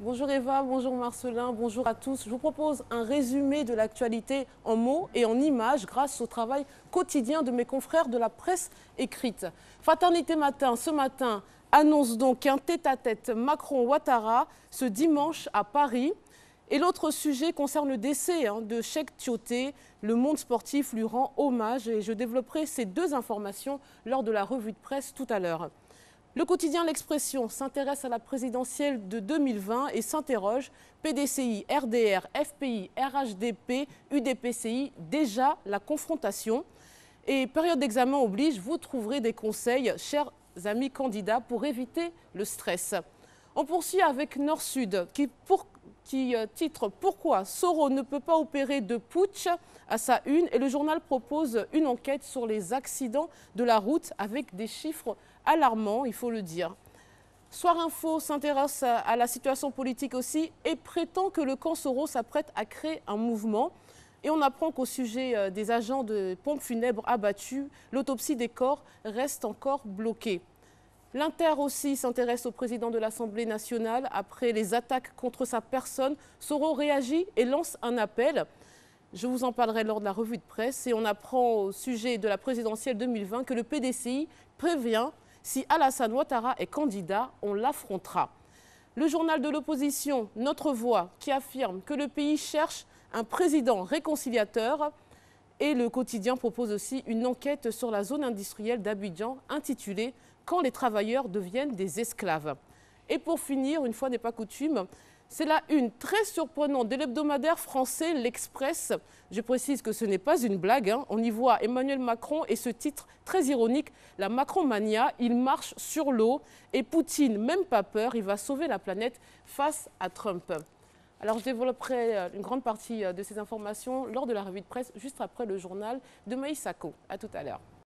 Bonjour Eva, bonjour Marcelin, bonjour à tous. Je vous propose un résumé de l'actualité en mots et en images grâce au travail quotidien de mes confrères de la presse écrite. Fraternité Matin, ce matin, annonce donc un tête-à-tête Macron-Ouattara ce dimanche à Paris. Et l'autre sujet concerne le décès de Cheikh Tioté. Le monde sportif lui rend hommage et je développerai ces deux informations lors de la revue de presse tout à l'heure. Le quotidien L'Expression s'intéresse à la présidentielle de 2020 et s'interroge PDCI, RDR, FPI, RHDP, UDPCI, déjà la confrontation. Et période d'examen oblige, vous trouverez des conseils, chers amis candidats, pour éviter le stress. On poursuit avec Nord-Sud qui titre « Pourquoi Soro ne peut pas opérer de putsch ?» à sa une et le journal propose une enquête sur les accidents de la route avec des chiffres alarmants, il faut le dire. Soir Info s'intéresse à la situation politique aussi et prétend que le camp Soro s'apprête à créer un mouvement. Et on apprend qu'au sujet des agents de pompes funèbres abattus, l'autopsie des corps reste encore bloquée. L'Inter aussi s'intéresse au président de l'Assemblée nationale. Après les attaques contre sa personne, Soro réagit et lance un appel. Je vous en parlerai lors de la revue de presse. Et on apprend au sujet de la présidentielle 2020 que le PDCI prévient si Alassane Ouattara est candidat, on l'affrontera. Le journal de l'opposition, Notre Voix, qui affirme que le pays cherche un président réconciliateur. Et le quotidien propose aussi une enquête sur la zone industrielle d'Abidjan intitulée « Quand les travailleurs deviennent des esclaves ». Et pour finir, une fois n'est pas coutume, c'est la une très surprenante de l'hebdomadaire français L'Express. Je précise que ce n'est pas une blague. On y voit Emmanuel Macron et ce titre très ironique, la Macron-mania, il marche sur l'eau et Poutine, même pas peur, il va sauver la planète face à Trump. Alors je développerai une grande partie de ces informations lors de la revue de presse juste après le journal de Maïs Sako. À tout à l'heure.